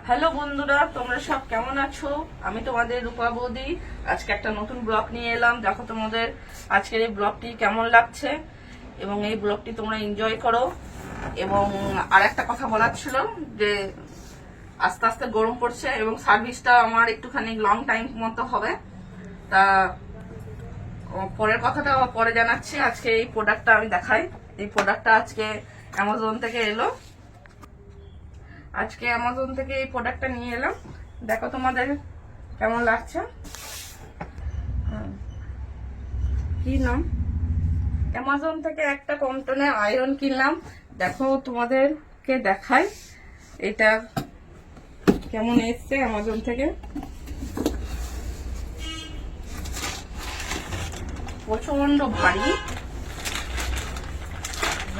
Hello বন্ধুরা, তোমরা সব কেমন আছো? আমি তোমাদের রূপা বৌদি। আজকে একটা নতুন ব্লগ নিয়ে এলাম। দেখো তোমাদের আজকের এই ব্লগটি কেমন লাগছে এবং এই ব্লগটি তোমরা এনজয় করো। এবং আর একটা কথা বলার ছিল যে আস্তে আস্তে গরম পড়ছে এবং সার্ভিসটা আমার একটুখানি লং টাইম মতো হবে। তা পরের কথাটা পরে জানাচ্ছি। আজকে এই প্রোডাক্টটা আমি দেখাই। এই প্রোডাক্টটা আজকে অ্যামাজন থেকে এলো। আজকে অ্যামাজন থেকে এই প্রোডাক্টটা নিয়ে এলাম। দেখো তোমাদের কেমন লাগছে। কি নাম, অ্যামাজন থেকে একটা কটনের আয়রন কিনলাম। দেখো তোমাদেরকে দেখাই এটা কেমন এসছে অ্যামাজন থেকে। প্রচন্ড ভারী,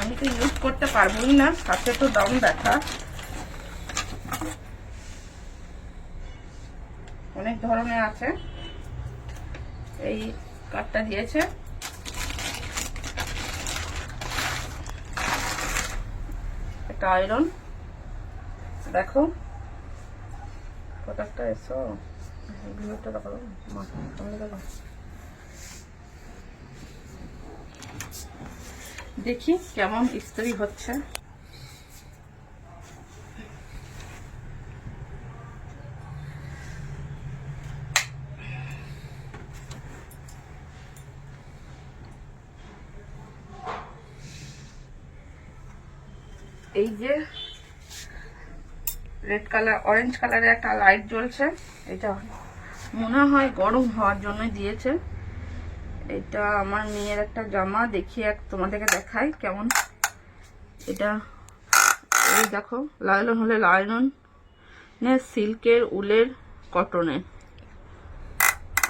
আমি তো ইউজ করতে পারবোই না, সাথে তো দাম দেখা। অনেক ধরনের আছে। এই কার্ডটা দিয়েছে, একটা আয়রন। দেখো প্রোডাক্টটা এসো, ভিডিওটা দেখো, দেখি কেমন ইস্ত্রি হচ্ছে। এই যে রেড কালার, অরেঞ্জ কালারের একটা লাইট জ্বলছে। এটা মনে হয় গরম হওয়ার জন্য দিয়েছে। এটা আমার মেয়ের একটা জামা, দেখি তোমাদেরকে দেখাই কেমন। এটা এই দেখো, লাইলন হলে লাইলন, সিল্কের, উলের, কটনের।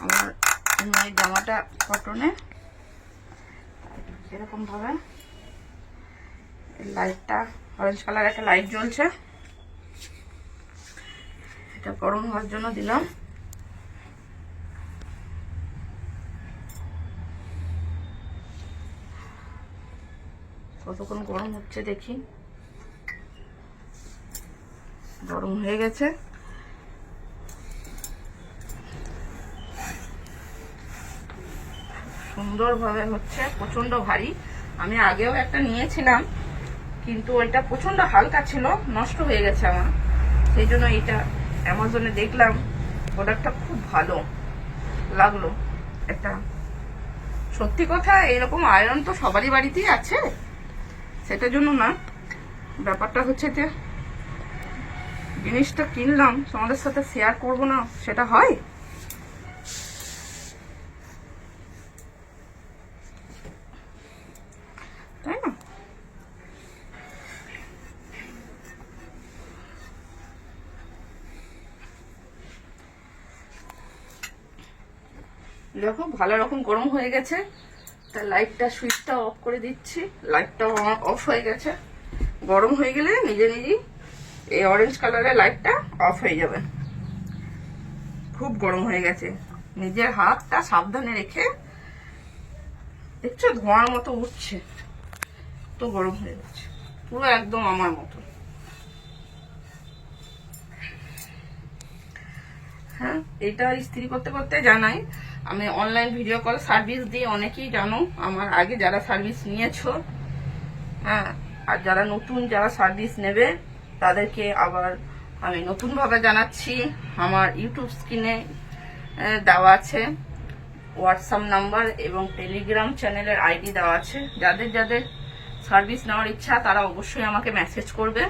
আমার মেয়ের জামাটা কটনের। এরকম ভাবে লাইটটা, অরেঞ্জ কালার একটা লাইট জ্বলছে। এটা গরম হওয়ার জন্য দিলাম। কতক্ষণ গরম হচ্ছে দেখি। গরম হয়ে গেছে। সুন্দরভাবে হচ্ছে, প্রচন্ড ভারী। আমি আগেও একটা নিয়েছিলাম, কিন্তু ওইটা প্রচন্ড হালকা ছিল, নষ্ট হয়ে গেছে আমার। সেই জন্য এইটা অ্যামাজনে দেখলাম, প্রোডাক্টটা খুব ভালো লাগলো। একটা সত্যি কথা, এরকম আয়রন তো সবারই বাড়িতেই আছে, সেটার জন্য না। ব্যাপারটা হচ্ছে যে জিনিসটা কিনলাম, তোমাদের সাথে শেয়ার করব না, সেটা হয়। তাই না? দেখো ভালো রকম গরম হয়ে গেছে। তা লাইটটা, সুইচটা অফ করে দিচ্ছি। লাইটটাও আমার অফ হয়ে গেছে। গরম হয়ে গেলে নিজে নিজেই এই অরেঞ্জ কালারের লাইটটা অফ হয়ে যাবে। খুব গরম হয়ে গেছে। নিজের হাতটা সাবধানে রেখে, দেখছো ধোঁয়ার মতো উঠছে, তো গরম হয়ে গেছে পুরো একদম আমার মতো। হ্যাঁ, এটা ইস্ত্রি করতে করতে জানাই, আমি অনলাইন ভিডিও কল সার্ভিস দিই। অনেকেই জানো, আমার আগে যারা সার্ভিস নিয়েছো। হ্যাঁ, আর যারা নতুন, যারা সার্ভিস নেবে, তাদেরকে আবার আমি নতুনভাবে জানাচ্ছি। আমার ইউটিউব স্ক্রিনে দেওয়া আছে হোয়াটসঅ্যাপ নাম্বার এবং টেলিগ্রাম চ্যানেলের আইডি দেওয়া আছে। যাদের যাদের সার্ভিস নেওয়ার ইচ্ছা, তারা অবশ্যই আমাকে মেসেজ করবে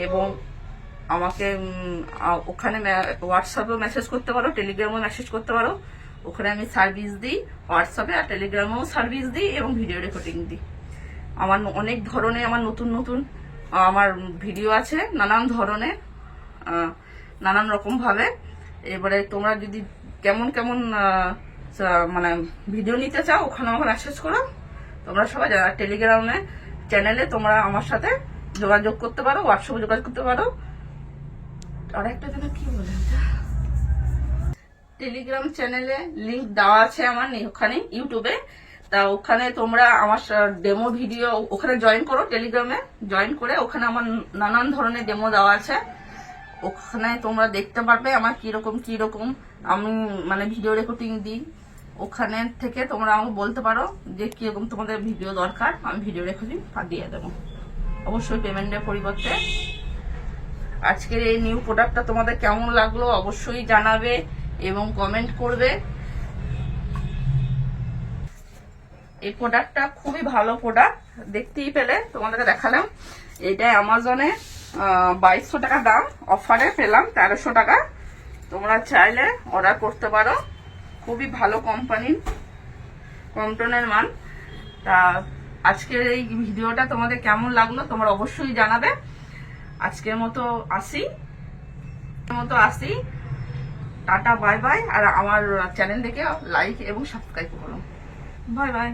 এবং আমাকে ওখানে হোয়াটসঅ্যাপেও মেসেজ করতে পারো, টেলিগ্রামেও মেসেজ করতে পারো। ওখানে আমি সার্ভিস দিই, হোয়াটসঅ্যাপে আর টেলিগ্রামেও সার্ভিস দিই এবং ভিডিও রেকর্ডিং দিই। আমার অনেক ধরনের, আমার নতুন নতুন আমার ভিডিও আছে, নানান ধরনের, নানান রকমভাবে। এবারে তোমরা যদি কেমন কেমন মানে ভিডিও নিতে চাও, ওখানে আমাকে মেসেজ করো। তোমরা সবাই যারা টেলিগ্রামে চ্যানেলে, তোমরা আমার সাথে যোগাযোগ করতে পারো, হোয়াটসঅ্যাপে যোগাযোগ করতে পারো। আর একটা যেন কি বলে, টেলিগ্রাম চ্যানেলে লিংক দেওয়া আছে আমার ওখানে ইউটিউবে। তা ওখানে তোমরা আমার ডেমো ভিডিও ওখানে জয়েন করো, টেলিগ্রামে জয়েন করে ওখানে আমার নানান ধরনের ডেমো দেওয়া আছে। ওখানে তোমরা দেখতে পারবে আমার কিরকম আমি মানে ভিডিও রেকর্ডিং দিই। ওখানে থেকে তোমরা আমাকে বলতে পারো যে কিরকম তোমাদের ভিডিও দরকার, আমি ভিডিও রেকর্ডিং দিয়ে দেবো, অবশ্যই পেমেন্টের পরিবর্তে। আজকের এই নিউ প্রোডাক্টটা তোমাদের কেমন লাগলো অবশ্যই জানাবে এবং কমেন্ট করবে। এই প্রোডাক্টটা খুবই ভালো প্রোডাক্ট, দেখতেই পেলে তোমাদেরকে দেখালাম। এটা অ্যামাজনে 2200 টাকা দাম, অফারে পেলাম 1300 টাকা। তোমরা চাইলে অর্ডার করতে পারো, খুবই ভালো কোম্পানি, কমটনের মান। তা আজকের এই ভিডিওটা তোমাদের কেমন লাগলো তোমরা অবশ্যই জানাবে। আজকের মতো আসি, টাটা বাই বাই। আর আমার চ্যানেলটিকে লাইক এবং সাবস্ক্রাইব করো। Bye bye.